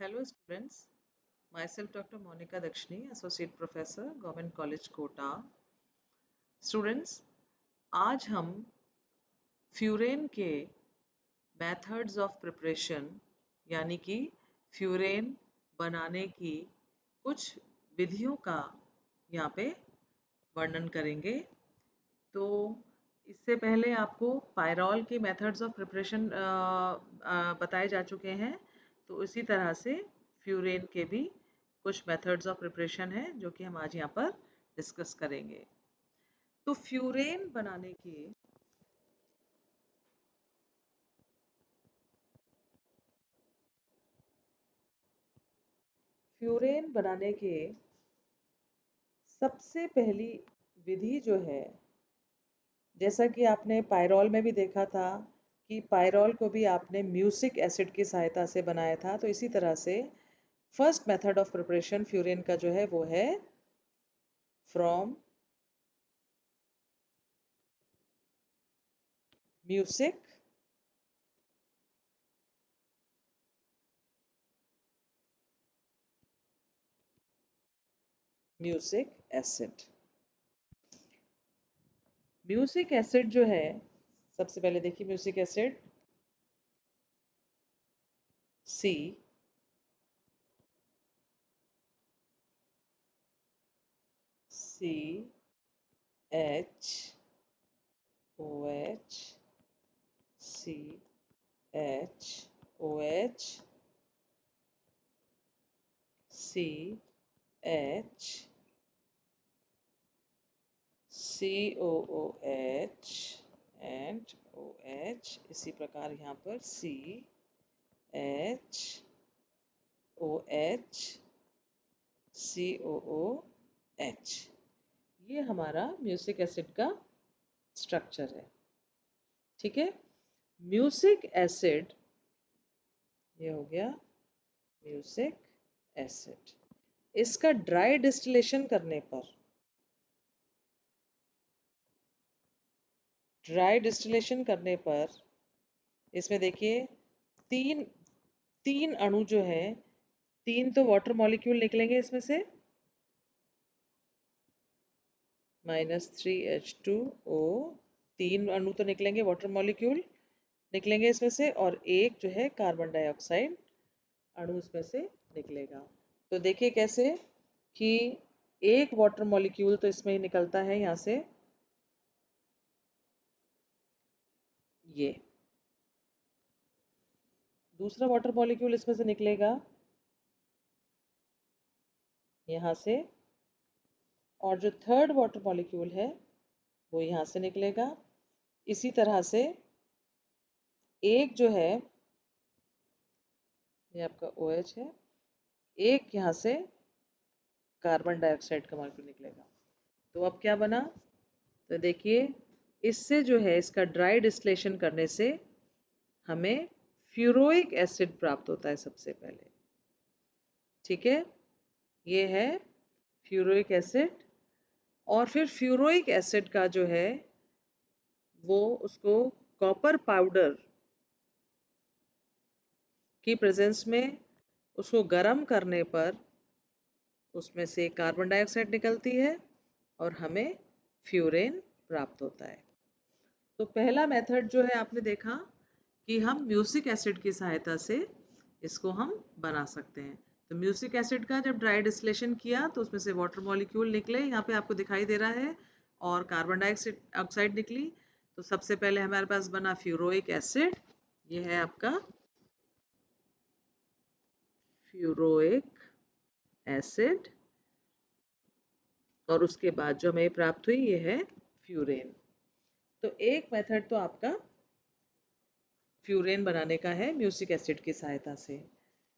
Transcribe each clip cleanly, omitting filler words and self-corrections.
Hello students, myself Dr. Monica Dakshini, Associate Professor, Government College Kota. Students, आज हम furan के methods of preparation यानी कि furan बनाने की कुछ विधियों का यहाँ पे वर्णन करेंगे। तो इससे पहले आपको पायरॉल के मेथड्स ऑफ प्रिपरेशन बताए जा चुके हैं, तो इसी तरह से फ्यूरेन के भी कुछ मेथड्स ऑफ प्रिपरेशन है जो कि हम आज यहाँ पर डिस्कस करेंगे। तो फ्यूरेन बनाने के सबसे पहली विधि जो है, जैसा कि आपने पायरॉल में भी देखा था कि पायरॉल को भी आपने म्यूसिक एसिड की सहायता से बनाया था, तो इसी तरह से first method of preparation furan का जो है वो है from mucic acid. Mucic acid जो है, सबसे पहले देखिए mucic acid C C H O H C H O H C H C O O H and O H. इसी प्रकार यहाँ पर C H O H C O O H. ये हमारा म्यूसिक एसिड का स्ट्रक्चर है। ठीक है, म्यूसिक एसिड ये हो गया म्यूसिक एसिड। इसका ड्राई डिस्टिलेशन करने पर, इसमें देखिए तीन तीन अणु जो है, तीन तो वाटर मॉलिक्यूल निकलेंगे इसमें से, -3H2O। तीन अणु तो निकलेंगे, वाटर मॉलिक्यूल निकलेंगे इसमें से, और एक जो है कार्बन डाइऑक्साइड अणु इसमें से निकलेगा। तो देखिए कैसे कि एक वाटर मॉलिक्यूल तो इसमें ही निकलता है, यहाँ से ये दूसरा वाटर मॉलिक्यूल इसमें से निकलेगा यहाँ से, और जो थर्ड वाटर मॉलिक्यूल है वो यहाँ से निकलेगा। इसी तरह से एक जो है, ये आपका OH है, एक यहाँ से कार्बन डाइऑक्साइड का मॉलिक्यूल निकलेगा। तो अब क्या बना, तो देखिए इससे जो है, इसका ड्राई डिस्टिलेशन करने से हमें फ्यूरोइक एसिड प्राप्त होता है सबसे पहले। ठीक है, ये है फ्यूरोइक एसिड। और फिर फ्यूरोइक एसिड का जो है वो उसको कॉपर पाउडर की प्रेजेंस में उसको गर्म करने पर उसमें से कार्बन डाइऑक्साइड निकलती है और हमें फ्यूरेन प्राप्त होता है। तो पहला मेथड जो है आपने देखा कि हम म्यूसिक एसिड की सहायता से इसको हम बना सकते हैं। तो म्यूसिक एसिड का जब ड्राई डिस्टिलेशन किया तो उसमें से वाटर मॉलिक्यूल निकले, यहाँ पे आपको दिखाई दे रहा है, और कार्बन डाइऑक्साइड ऑक्साइड निकली। तो सबसे पहले हमारे पास बना फ्यूरोइक एसिड, ये है आपका फ्यूरोइक एसिड, और उसके बाद जो हमें प्राप्त हुई ये है फ्यूरेन। तो एक मेथड तो आपका फ्यूरेन बनाने का है म्यूसिक एसिड की सहायता से।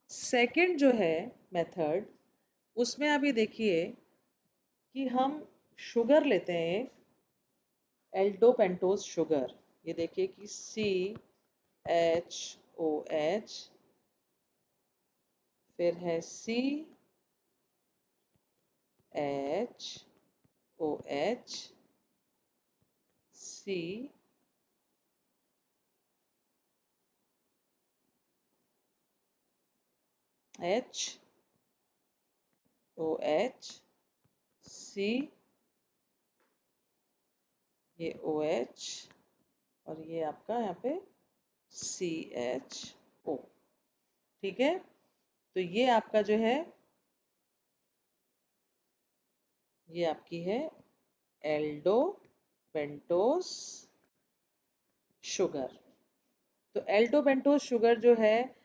सेकंड जो है मेथड, उसमें अभी देखिए कि हम शुगर लेते हैं, एल्डोपेंटोज शुगर। ये देखिए कि CHOH, फिर है CHOH C H OH C, ये OH और ये आपका यहाँ पे CHO। ठीक है, तो ये आपका जो है ये आपकी है एल्डो पेंटोस शुगर। तो एल्डो पेंटोस शुगर जो है,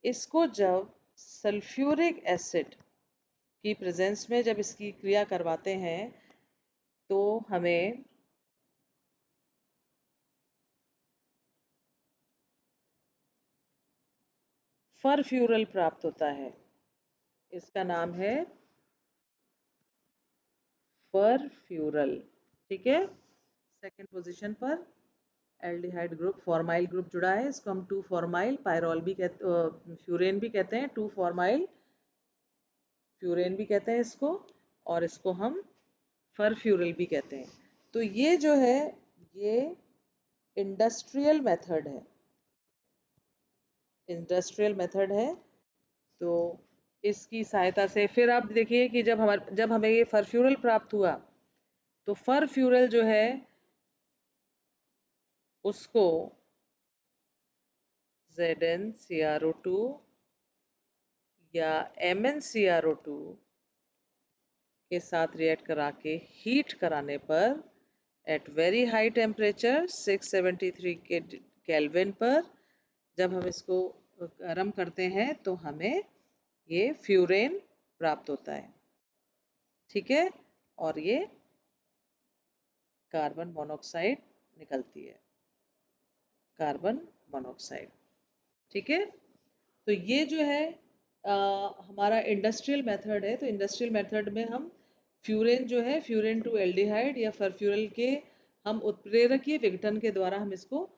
इसको जब सल्फ्यूरिक एसिड की प्रेजेंस में जब इसकी क्रिया करवाते हैं तो हमें फरफ्यूरल प्राप्त होता है। इसका नाम है फरफ्यूरल। ठीक है, सेकंड पोजीशन पर एल्डिहाइड ग्रुप फॉर्माइल ग्रुप जुड़ा है, इसको हम 2 फॉर्माइल पायरोल भी कहते, फ्यूरेन भी कहते हैं, 2 फॉर्माइल फ्यूरेन भी कहते हैं इसको, और इसको हम फरफ्यूरल भी कहते हैं। तो ये जो है ये इंडस्ट्रियल मेथड है, इंडस्ट्रियल मेथड है। तो इसकी सहायता से फिर आप देखिए कि जब हमें ये फरफ्यूरल प्राप्त हुआ तो फरफ्यूरल जो है उसको ZnCrO2 या MnCrO2 के साथ रिएक्ट करा के हीट कराने पर एट वेरी हाई टेम्परेचर 673 के केल्विन पर जब हम इसको गर्म करते हैं तो हमें ये फ्यूरेन प्राप्त होता है। ठीक है, और ये कार्बन मोनोऑक्साइड निकलती है, कार्बन मोनोऑक्साइड। ठीक है, तो ये जो है हमारा इंडस्ट्रियल मेथड है। तो इंडस्ट्रियल मेथड में हम फ्यूरेन जो है फ्यूरेन टू एल्डिहाइड या फरफ्यूरल के हम उत्प्रेरकीय विघटन के द्वारा हम इसको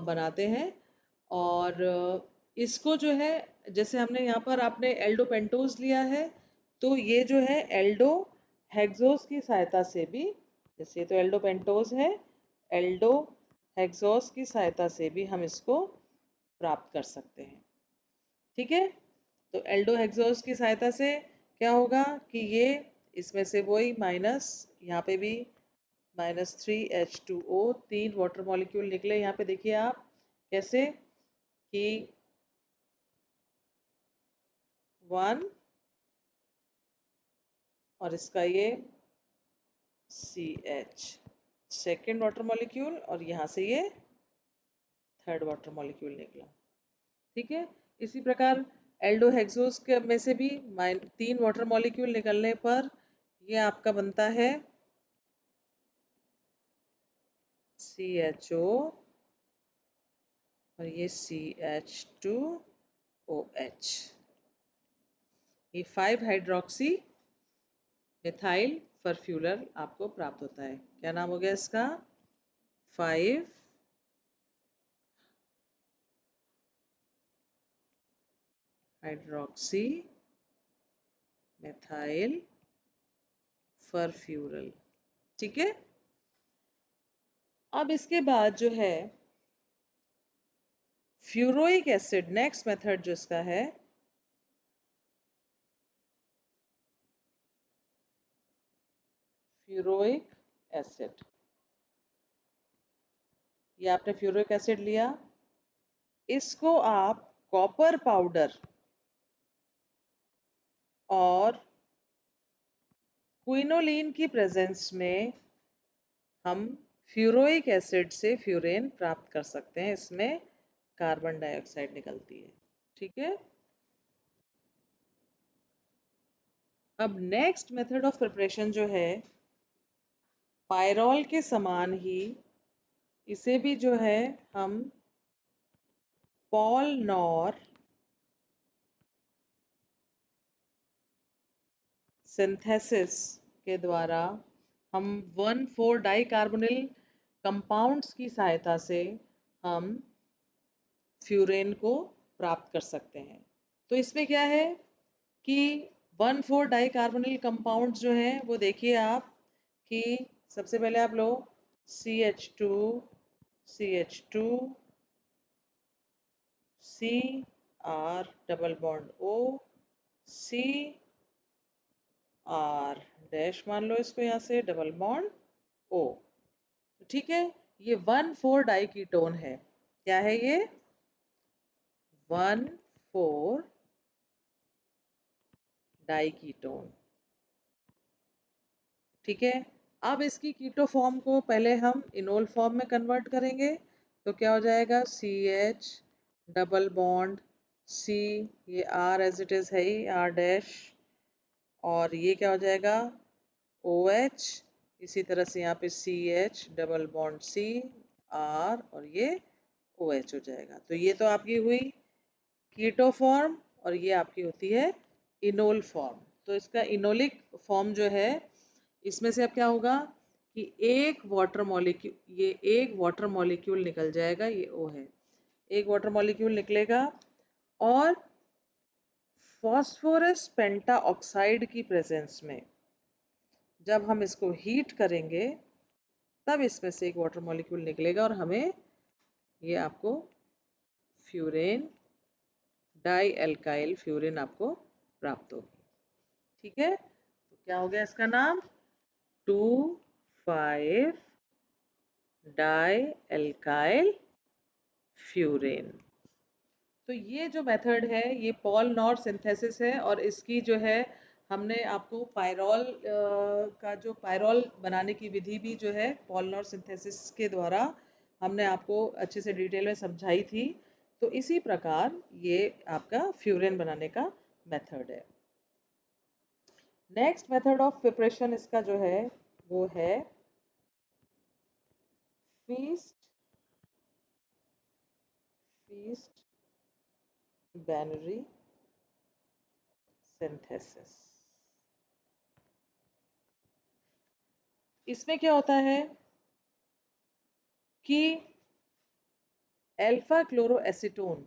बनाते हैं। और इसको जो है जैसे हमने यहाँ पर आपने एल्डो पेंटोज लिया है, तो ये जो है एल्डो हेक्सोस की सहायता से भी, जैसे तो एल्डो पेंटोज है, एल्डो हेक्सोस की सहायता से भी हम इसको प्राप्त कर सकते हैं। ठीक है, तो एल्डो हेक्सोस की सहायता से क्या होगा कि ये इसमें से वही माइनस, यहाँ पे भी -3H2O, 3 वाटर मॉलिक्यूल निकले। यहाँ पे देखिए आप कैसे कि 1 और इसका ये CH सेकेंड वाटर मॉलिक्यूल और यहाँ से ये थर्ड वाटर मॉलिक्यूल निकला। ठीक है, इसी प्रकार एल्डोहेक्सोस के में से भी 3 वाटर मॉलिक्यूल निकलने पर ये आपका बनता है CHO और ये CH2OH। ये 5 हाइड्रोक्सी मिथाइल फरफ्यूरल आपको प्राप्त होता है। क्या नाम हो गया इसका? 5 हाइड्रोक्सी मिथाइल फरफ्यूरल। ठीक है, अब इसके बाद जो है फ्यूरोइक एसिड, नेक्स्ट मेथड जो इसका है फ्यूरोइक एसिड। ये आपने फ्यूरोइक एसिड लिया, इसको आप कॉपर पाउडर और क्विनोलिन की प्रेजेंस में हम फ्यूरोइक एसिड से फ्यूरेन प्राप्त कर सकते हैं। इसमें कार्बन डाइऑक्साइड निकलती है। ठीक है, अब नेक्स्ट मेथड ऑफ प्रिपरेशन जो है पायरोल के समान ही इसे भी जो है हम पॉल नॉर सिंथेसिस के द्वारा हम 1,4 डाइकार्बोनिल कंपाउंड्स की सहायता से हम फ्यूरेन को प्राप्त कर सकते हैं। तो इसमें क्या है कि 1,4 डाइकार्बोनिल कंपाउंड्स जो हैं वो देखिए आप कि सबसे पहले आप लो CH2 CH2 C R double bond O, C R dash मान लो इसको यहाँ से, डबल बॉन्ड O। ठीक है, ये 1,4 डाई कीटोन है। क्या है ये? 1,4 डाई कीटोन। ठीक है, अब इसकी कीटो फॉर्म को पहले हम इनोल फॉर्म में कन्वर्ट करेंगे। तो क्या हो जाएगा? CH डबल बॉन्ड C, ये R एज इट इज है ही, R डैश, और ये क्या हो जाएगा? OH, इसी तरह से यहाँ पे CH double bond C R, और ये OH हो जाएगा। तो ये तो आपकी हुई कीटो फॉर्म, और ये आपकी होती है इनोल फॉर्म। तो इसका इनोलिक फॉर्म जो है, इसमें से अब क्या होगा कि एक वाटर मॉलिक्यूल, ये एक वाटर मॉलिक्यूल निकल जाएगा, ये O है, एक वाटर मॉलिक्यूल निकलेगा, और फॉस्फोरस पेंटा ऑक्साइड की प्रेजेंस में जब हम इसको हीट करेंगे तब इसमें से एक वाटर मॉलिक्यूल निकलेगा, और हमें ये आपको फ्यूरेन, डाई एल्काइल फ्यूरेन आपको प्राप्त होगी। ठीक है, तो क्या हो गया इसका नाम? 2,5 डाई एल्काइल फ्यूरेन। तो ये जो मेथड है ये पॉल नॉर सिंथेसिस है, और इसकी जो है हमने आपको पायरॉल का जो पायरॉल बनाने की विधि भी जो है पॉल नॉर सिंथेसिस के द्वारा हमने आपको अच्छे से डिटेल में समझाई थी। तो इसी प्रकार ये आपका फ्यूरेन बनाने का मेथड है। नेक्स्ट मेथड ऑफ प्रिपरेशन इसका जो है वो है फीस्ट फीस्ट बैनरी सिंथेसिस। इसमें क्या होता है कि alpha chloro acetone,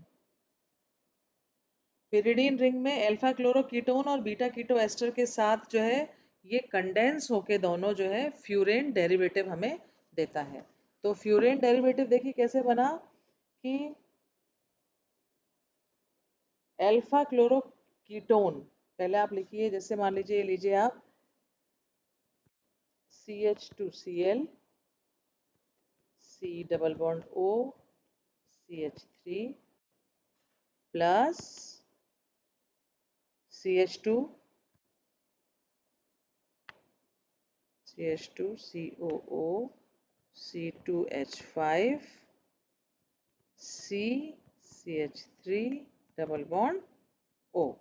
pyridine ring में अल्फा क्लोरो कीटोन और बीटा कीटो एस्टर के साथ जो है ये कंडेंस होके दोनों जो है फ्यूरेन डेरिवेटिव हमें देता है। तो फ्यूरेन डेरिवेटिव देखिए कैसे बना कि अल्फा क्लोरो कीटोन, पहले आप लिखिए, जैसे मान लीजिए, लीजिए आप CH2Cl, C double bond O, CH3 plus CH2 CH2COO C2H5 C CH3 double bond O।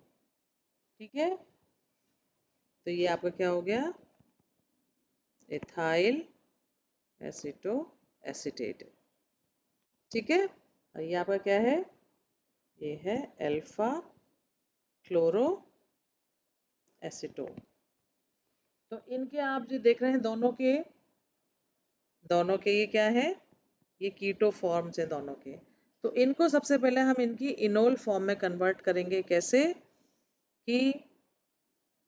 ठीक है, तो ये आपका क्या हो गया? Ethyl aceto acetate. ठीक है, और ये आपका क्या है? ये है अल्फा क्लोरो एसीटोन। तो इनके आप जो देख रहे हैं दोनों के ये क्या है? ये कीटो फॉर्म्स हैं दोनों के। तो इनको सबसे पहले हम इनकी इनोल फॉर्म में कन्वर्ट करेंगे। कैसे? कि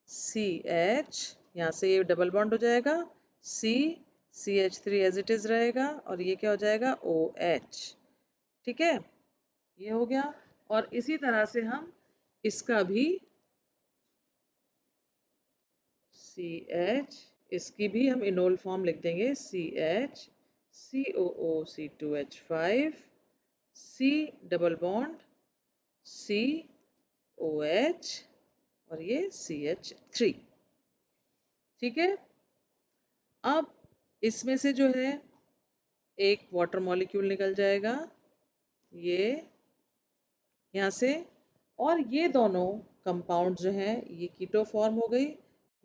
CH, यहाँ से ये डबल बॉन्ड हो जाएगा, C CH3 as it is रहेगा, और ये क्या हो जाएगा? OH। ठीक है, ये हो गया। और इसी तरह से हम इसका भी CH, इसकी भी हम इनोल फॉर्म लिख देंगे, CH COO C2H5 C double bond C OH, और ये CH3। ठीक है, अब इसमें से जो है एक वाटर मॉलिक्यूल निकल जाएगा, ये यहाँ से, और ये दोनों कंपाउंड जो हैं ये कीटो फॉर्म हो गई,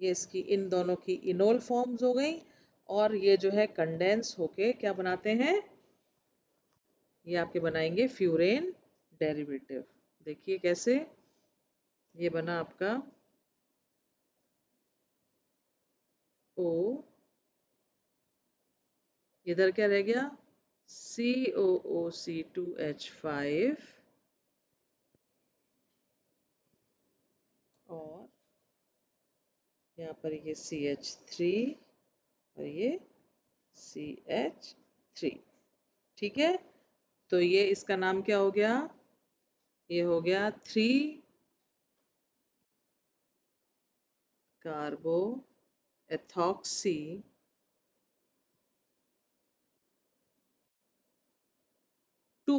ये इसकी इन दोनों की इनोल फॉर्म्स हो गई, और ये जो है कंडेंस होके क्या बनाते हैं? ये आपके बनाएंगे फ्यूरेन डेरिवेटिव। देखिए कैसे ये बना आपका O, इधर क्या रह गया? COOC2H5, और यहाँ पर ये CH3, और ये CH3। ठीक है, तो ये इसका नाम क्या हो गया? ये हो गया 3 कार्बो एथॉक्सी 2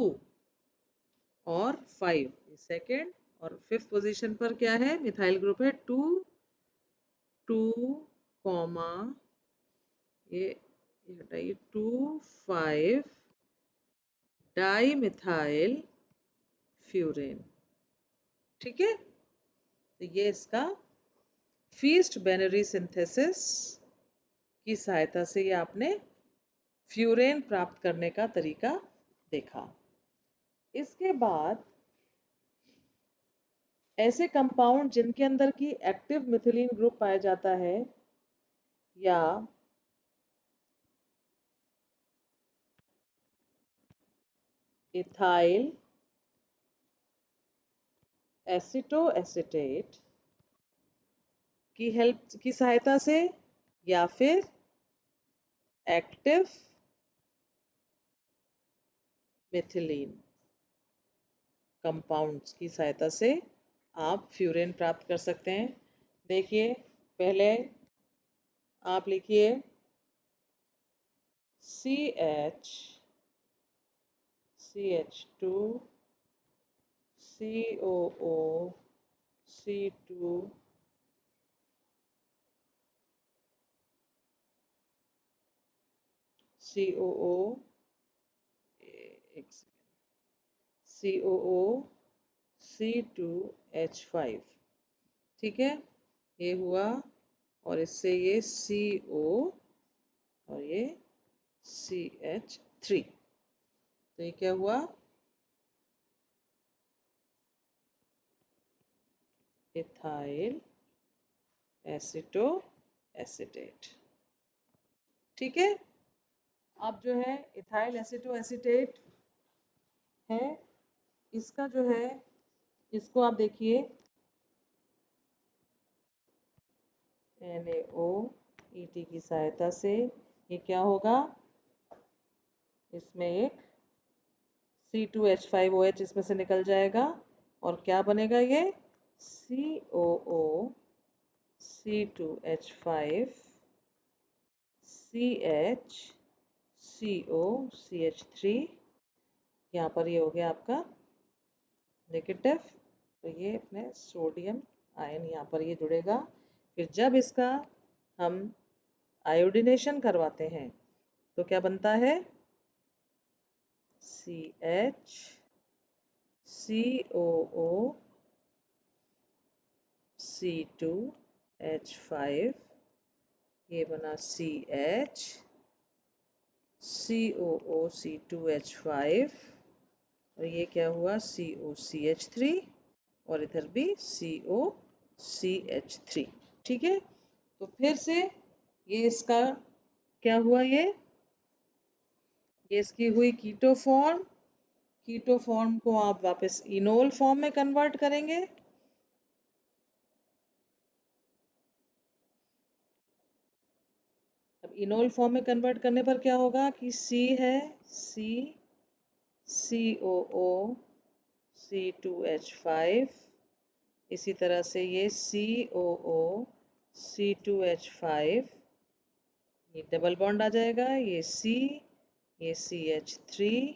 और 5 सेकेंड, और फिफ्थ पोजीशन पर क्या है, मिथाइल ग्रुप है 2 2 कॉमा ये हटाइए 2 5 डाई मिथाइल फ्यूरेन। ठीक है, तो ये इसका फीस्ट बैनरी सिंथेसिस की सहायता से ये आपने फ्यूरेन प्राप्त करने का तरीका देखा। इसके बाद ऐसे कंपाउंड जिनके अंदर की एक्टिव मिथिलीन ग्रुप पाया जाता है या इथाइल एसिटोएसिटेट की हेल्प की सहायता से या फिर एक्टिव मिथिलीन कंपाउंड्स की सहायता से आप फ्यूरेन प्राप्त कर सकते हैं। देखिए, पहले आप लिखिए CH2 COO C2 COO COO C2H5। ठीक है, ये हुआ, और इससे ये CO और ये CH3। तो ये क्या हुआ, इथाइल एसिटो एसिटेट। ठीक है, अब जो है इथाइल एसिटो एसिटेट है, इसका जो है, इसको आप देखिए NaOET की सहायता से ये क्या होगा, इसमें एक C2H5OH इसमें से निकल जाएगा, और क्या बनेगा, ये COO C2H5 CH CO CH3। यहाँ पर ये हो गया आपका नेगेटिव, तो ये अपने सोडियम आयन यहाँ पर ये जुड़ेगा। फिर जब इसका हम आयोडीनेशन करवाते हैं तो क्या बनता है, CH COO C2H5, ये बना CH COO C2H5, और ये क्या हुआ COCH3, और इधर भी COCH3। ठीक है, तो फिर से ये इसका क्या हुआ, ये इसकी हुई कीटो फॉर्म। कीटो फॉर्म को आप वापस इनोल फॉर्म में कन्वर्ट करेंगे। अब इनोल फॉर्म में कन्वर्ट करने पर क्या होगा कि C है C COO C2H5, इसी तरह से ये COO C2H5, ये डबल बॉन्ड आ जाएगा, ये C, ये CH3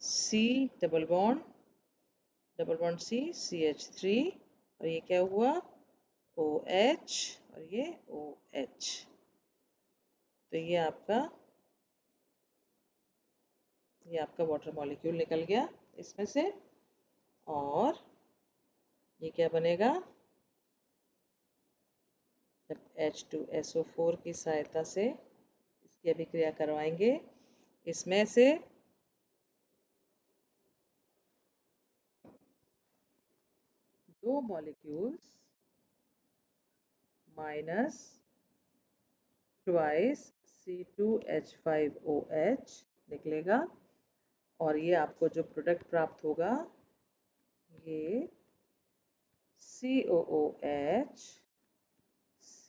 C double bond C CH3, और ये क्या हुआ OH, और ये OH। तो ये आपका वाटर मॉलिक्यूल निकल गया इसमें से, और ये क्या बनेगा, जब H2SO4 की सहायता से इसकी अभिक्रिया करवाएंगे, इसमें से दो मॉलिक्यूल्स माइनस ट्वाइस C2H5OH निकलेगा, और ये आपको जो प्रोडक्ट प्राप्त होगा, ये COOH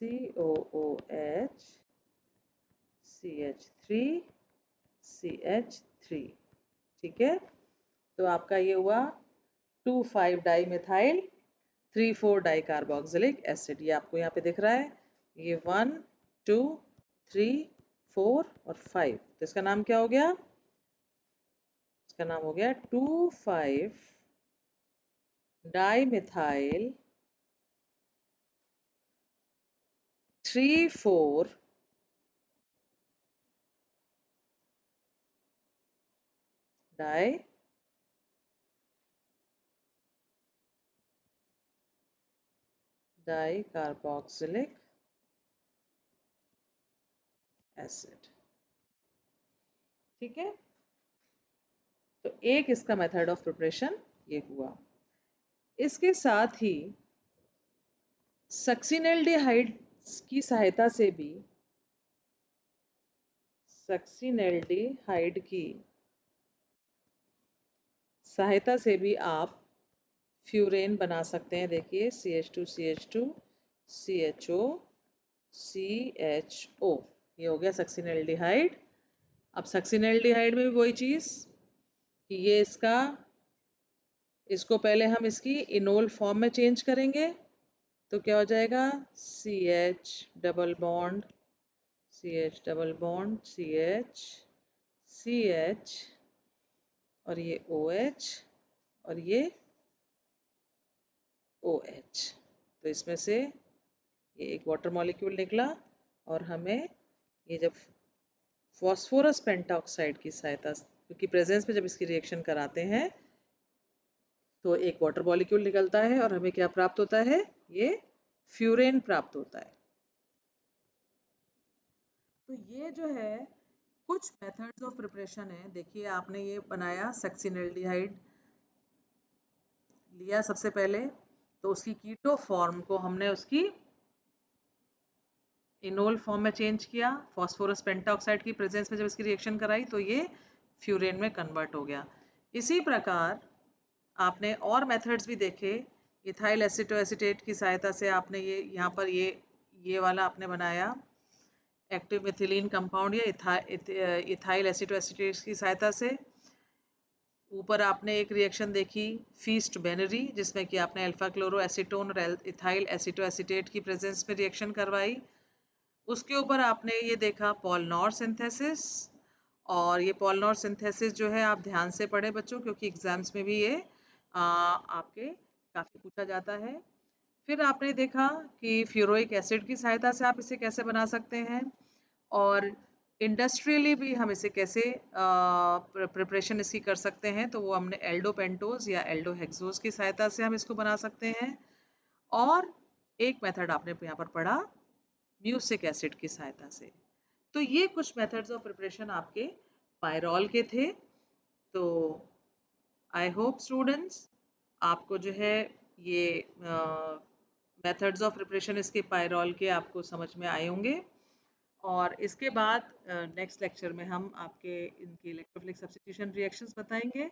COOH CH3 CH3। ठीक है, तो आपका ये हुआ 2,5 डाइमिथाइल 3,4 डाइकार्बोक्सिलिक एसिड। ये आपको यहाँ पे दिख रहा है, ये 1 2 3 4 और 5। तो इसका नाम क्या हो गया? इसका नाम हो गया 2,5 डाइमिथाइल 3,4 डाइकार्बोक्सिलिक एसिड। ठीक है, तो एक इसका मेथड ऑफ प्रिपरेशन ये हुआ। इसके साथ ही सक्सिनेल्डिहाइड की सहायता से भी, सक्सिनेल्डिहाइड की सहायता से भी आप फ्यूरेन बना सकते हैं। देखिए CH2CH2 CHO CHO, ये हो गया सक्सिनेल्डिहाइड। अब सक्सिनेल्डिहाइड में भी वही चीज कि ये इसको पहले हम इसकी इनोल फॉर्म में चेंज करेंगे, तो क्या हो जाएगा CH double bond CH double bond CH CH और ये OH और ये OH। तो इसमें से ये एक वाटर मॉलिक्यूल निकला और हमें ये जब फॉस्फोरस पेंटाऑक्साइड की सहायता, क्योंकि प्रेजेंस में जब इसकी रिएक्शन कराते हैं तो एक वाटर मॉलिक्यूल निकलता है और हमें क्या प्राप्त होता है? ये फ्यूरेन प्राप्त होता है। तो ये जो है कुछ मेथड्स ऑफ प्रिपरेशन है। देखिए आपने ये बनाया सक्सिनेल्डिहाइड लिया सबसे पहले, तो उसकी कीटो फॉर्म को हमने उसकी इनोल फॉर्म में चेंज किया, फॉस्फोरस पेंटाऑक्साइड की प्रेजेंस में जब इसकी रिएक्शन कराई तो ये फ्यूरेन में कन्वर्ट हो गया। इसी प्रकार आपने और मेथड्स भी देखे। इथाइल एसीटोएसीटेट की सहायता से आपने ये यहाँ पर ये वाला आपने बनाया एक्टिव मिथिलीन कंपाउंड या इथाइल एसीटोएसीटेट की सहायता से। ऊपर आपने एक रिएक्शन देखी फीस्ट बेनरी, जिसमें कि आपने अल्फा क्लोरो एसीटोन और इथाइल एसीटोएसीटेट की प्रेजेंस में रिएक्शन करवाई। उसके ऊपर आपने ये देखा पॉलनॉर सिंथेसिस, और ये पॉलनॉर सिंथेसिस जो है आप ध्यान से पढ़े बच्चों, क्योंकि एग्जाम्स में भी ये आपके काफ़ी पूछा जाता है। फिर आपने देखा कि फ्यूरोइक एसिड की सहायता से आप इसे कैसे बना सकते हैं, और इंडस्ट्रियली भी हम इसे कैसे प्रिपरेशन इसकी कर सकते हैं, तो वो हमने एल्डोपेंटोज या एल्डोहेक्सोज की सहायता से हम इसको बना सकते हैं। और एक मेथड आपने यहाँ पर पढ़ा म्यूसिक एसिड की सहायता से। तो ये कुछ मेथड्स ऑफ प्रिपरेशन आपके पायरॉल के थे। तो आई होप स्टूडेंट्स आपको जो है ये मेथड्स ऑफ प्रिपरेशन इसके पायरॉल के आपको समझ में आए होंगे। और इसके बाद नेक्स्ट लेक्चर में हम आपके इनके इलेक्ट्रोफिलिक सब्स्टिट्यूशन रिएक्शंस बताएंगे,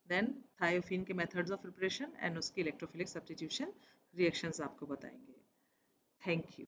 देन थायोफिन के मेथड्स ऑफ प्रिपरेशन एंड उसकी इलेक्ट्रोफिलिक सब्स्टिट्यूशन रिएक्शंस आपको बताएंगे। Thank you.